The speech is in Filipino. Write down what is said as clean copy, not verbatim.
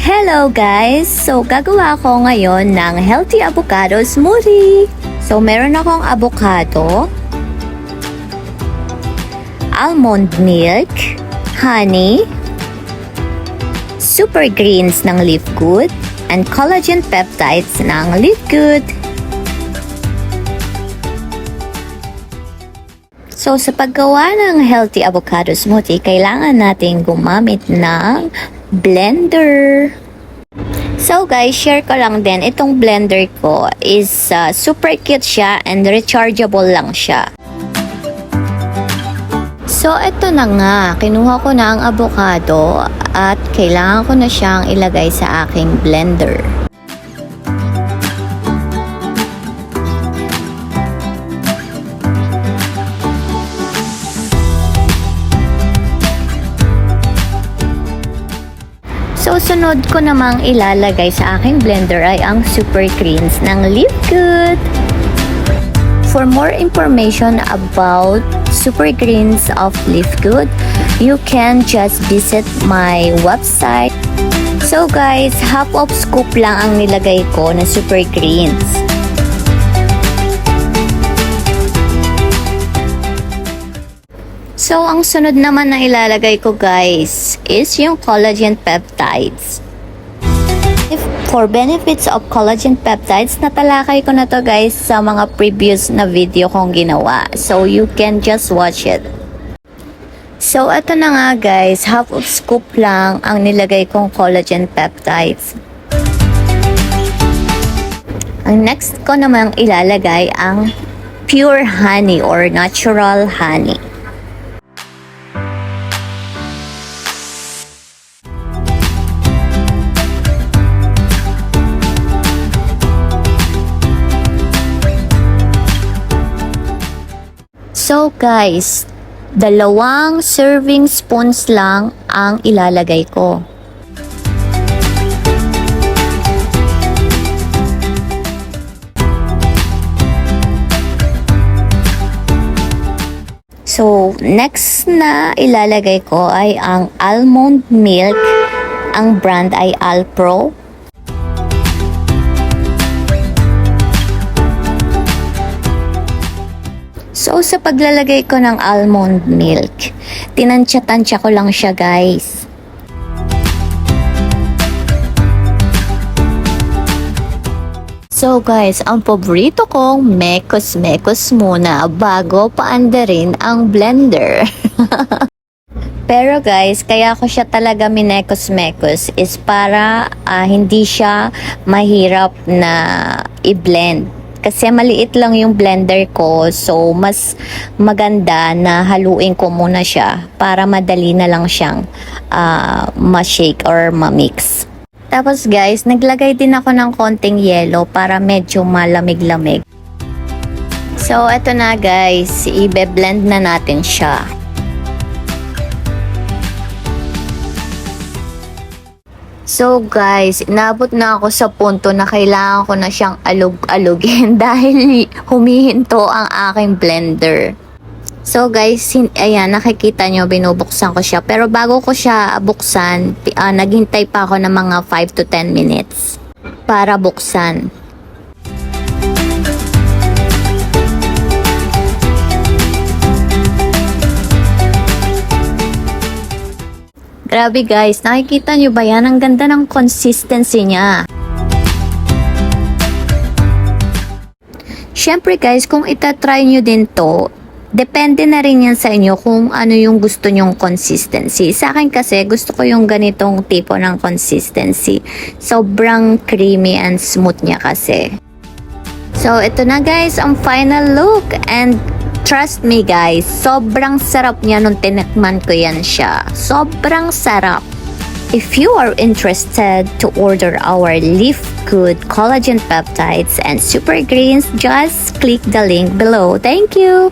Hello guys! So gagawa ko ngayon ng healthy avocado smoothie. So meron akong avocado, almond milk, honey, super greens ng Live Good, and collagen peptides ng Live Good. So sa paggawa ng healthy avocado smoothie, kailangan nating gumamit ng blender. So guys, share ko lang din, itong blender ko is super cute siya and rechargeable lang siya. So ito na nga, kinuha ko na ang avocado at kailangan ko na siyang ilagay sa aking blender. So, sunod ko namang ilalagay sa aking blender ay ang super greens ng Live Good. For more information about super greens of Live Good, you can just visit my website. So guys, half of scoop lang ang nilagay ko na super greens. So, ang sunod naman na ilalagay ko guys is yung collagen peptides. For benefits of collagen peptides, natalakay ko na to guys sa mga previous na video kong ginawa. So, you can just watch it. So, ito na nga guys, half of scoop lang ang nilagay kong collagen peptides. Ang next ko namang ilalagay ang pure honey or natural honey. So guys, 2 serving spoons lang ang ilalagay ko. So next na ilalagay ko ay ang almond milk. Ang brand ay Alpro. So, sa paglalagay ko ng almond milk, tinansya-tansya ko lang siya guys. So guys, ang paborito kong mekos-mekos muna bago paandarin ang blender. Pero guys, kaya ko siya talaga minekos-mekos is para hindi siya mahirap na i-blend. Kasi maliit lang yung blender ko, so mas maganda na haluin ko muna siya para madali na lang siyang ma-shake or ma-mix. Tapos guys, naglagay din ako ng konting yelo para medyo malamig-lamig. So eto na guys, i-blend na natin siya. So guys, inabot na ako sa punto na kailangan ko na siyang alug-alugin dahil humihinto ang aking blender. So guys, ayan, nakikita nyo, binubuksan ko siya. Pero bago ko siya buksan, naghintay pa ako ng mga 5 to 10 minutes para buksan. Grabe guys, nakikita nyo ba yan? Ang ganda ng consistency niya. Syempre guys, kung itatry nyo din to, depende na rin yan sa inyo kung ano yung gusto nyong consistency. Sa akin kasi, gusto ko yung ganitong tipo ng consistency. Sobrang creamy and smooth niya kasi. So, ito na guys, ang final look. And trust me guys, sobrang sarap niya nung tinikman ko yan siya. Sobrang sarap. If you are interested to order our Live Good collagen peptides and super greens, just click the link below. Thank you!